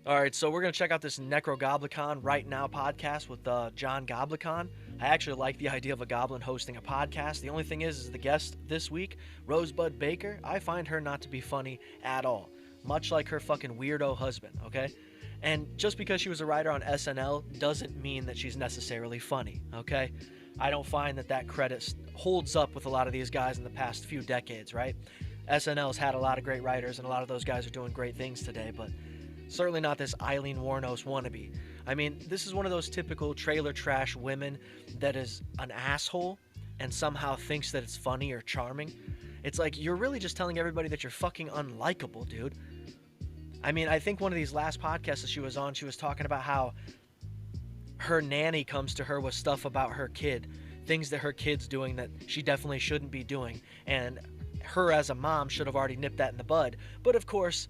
All right, so we're going to check out this Necrogoblicon Right Now podcast with John Goblicon. I actually like the idea of a goblin hosting a podcast. The only thing is the guest this week, Rosebud Baker, I find her not to be funny at all. Much like her fucking weirdo husband, okay? And just because she was a writer on SNL doesn't mean that she's necessarily funny, okay? I don't find that credit holds up with a lot of these guys in the past few decades, right? SNL's had a lot of great writers, and a lot of those guys are doing great things today, but certainly not this Eileen Wuornos wannabe. I mean, this is one of those typical trailer trash women that is an asshole and somehow thinks that it's funny or charming. It's like, you're really just telling everybody that you're fucking unlikable, dude. I mean, I think one of these last podcasts that she was on, she was talking about how her nanny comes to her with stuff about her kid, things that her kid's doing that she definitely shouldn't be doing, and her as a mom should have already nipped that in the bud. But of course,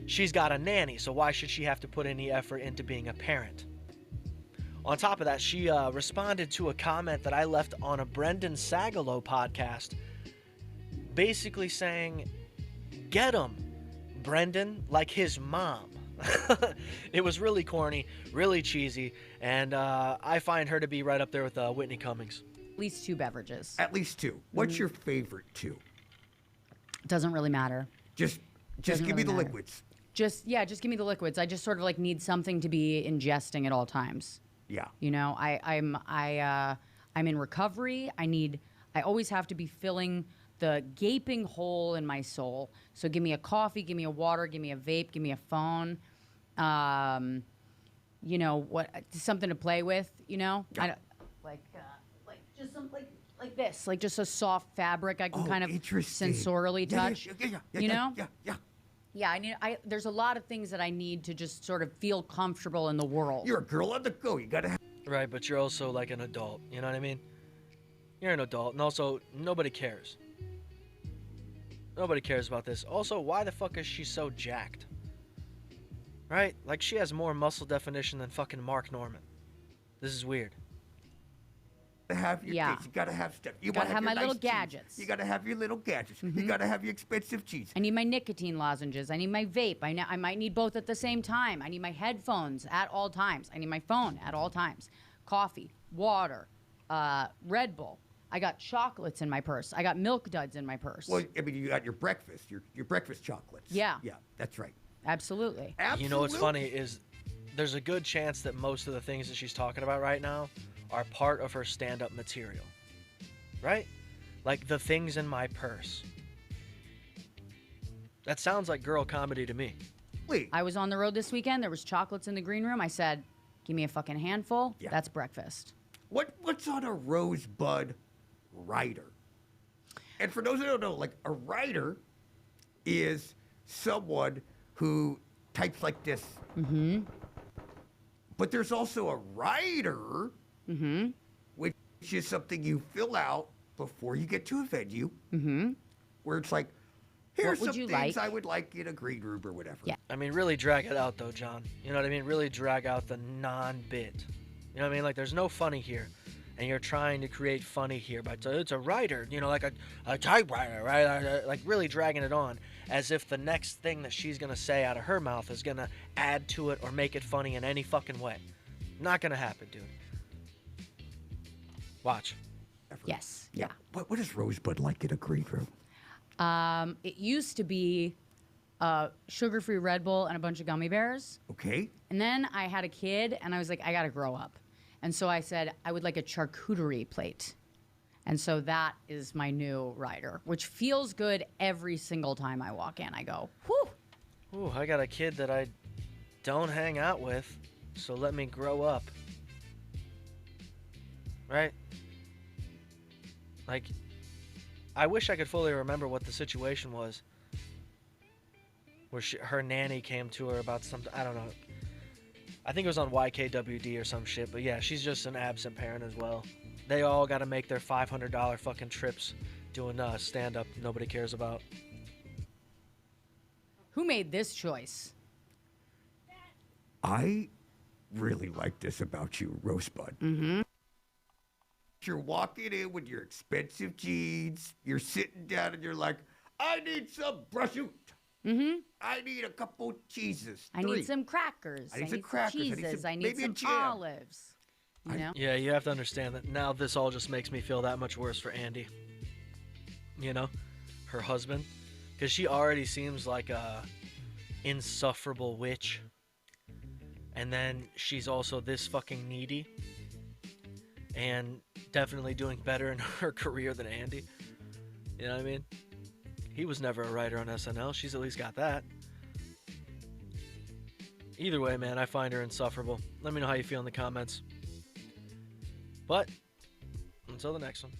she's got a nanny, so why should she have to put any effort into being a parent? On top of that, she responded to a comment that I left on a Brendan Sagalow podcast, basically saying, "Get him, Brendan, like his mom." It was really corny, really cheesy, and I find her to be right up there with Whitney Cummings. At least 2 beverages. At least 2. What's your favorite 2? Doesn't really matter. Just Doesn't give me really the matter. liquids. Just give me the liquids. I just sort of like need something to be ingesting at all times. Yeah. You know, I'm in recovery. I always have to be filling the gaping hole in my soul. So give me a coffee, give me a water, give me a vape, give me a phone. You know what? Something to play with. You know, Yeah. I don't, like just some like this, like just a soft fabric I can kind of interesting. sensorily touch. You know? Yeah. Yeah, there's a lot of things that I need to just sort of feel comfortable in the world. You're a girl on the go. You gotta have. Right, but you're also like an adult, you know what I mean? You're an adult, and also, nobody cares. Nobody cares about this. Also, why the fuck is she so jacked? Right? Like, she has more muscle definition than fucking Mark Norman. This is weird. Have your Yeah. things. You gotta have stuff. You Gotta wanna have my your little nice cheese. gadgets. You gotta have your little gadgets. You gotta have your expensive cheese. I need my nicotine lozenges. I need my vape. I might need both at the same time. I need my headphones at all times. I need my phone at all times. Coffee, water, Red Bull. I got chocolates in my purse. I got Milk Duds in my purse. Well, I mean, you got your breakfast, your breakfast chocolates. Yeah. Yeah, that's right. Absolutely. Absolutely. You know what's funny is there's a good chance that most of the things that she's talking about right now are part of her stand-up material. Right? Like the things in my purse. That sounds like girl comedy to me. Wait. I was on the road this weekend. There was chocolates in the green room. I said, give me a fucking handful. Yeah. That's breakfast. What's on a Rosebud rider? And for those who don't know, like a writer is someone who types like this. Mm-hmm. But there's also a rider, which is something you fill out before you get to a venue, where it's like, here's What would some you things like? I would like in a green room or whatever. Yeah. I mean, really drag it out though, John. You know what I mean? Really drag out the non-bit. You know what I mean? Like, there's no funny here. And you're trying to create funny here, but it's a writer, you know, like a typewriter, right? Like really dragging it on as if the next thing that she's going to say out of her mouth is going to add to it or make it funny in any fucking way. Not going to happen, dude. Watch. Yes. Yeah. What is Rosebud like in a green room? It used to be sugar-free Red Bull and a bunch of gummy bears. Okay. And then I had a kid, and I was like, I gotta grow up. And so I said, I would like a charcuterie plate. And so that is my new rider, which feels good every single time I walk in. I go, whew. Ooh, I got a kid that I don't hang out with, so let me grow up. Right? Like, I wish I could fully remember what the situation was. Where her nanny came to her about something, I don't know. I think it was on YKWD or some shit, but yeah, she's just an absent parent as well. They all got to make their $500 fucking trips doing stand-up nobody cares about. Who made this choice? I really like this about you, Rosebud. Mm-hmm. You're walking in with your expensive jeans. You're sitting down and you're like, I need some prosciutto. Mm-hmm. I need a couple cheeses. I 3. need some crackers. I need some crackers. cheeses. I need maybe a some jam. olives. You know? Yeah, you have to understand that now this all just makes me feel that much worse for Andy. You know, her husband, because she already seems like a insufferable witch, and then she's also this fucking needy, and definitely doing better in her career than Andy. You know what I mean? He was never a writer on SNL. She's at least got that. Either way, man, I find her insufferable. Let me know how you feel in the comments. But until the next one.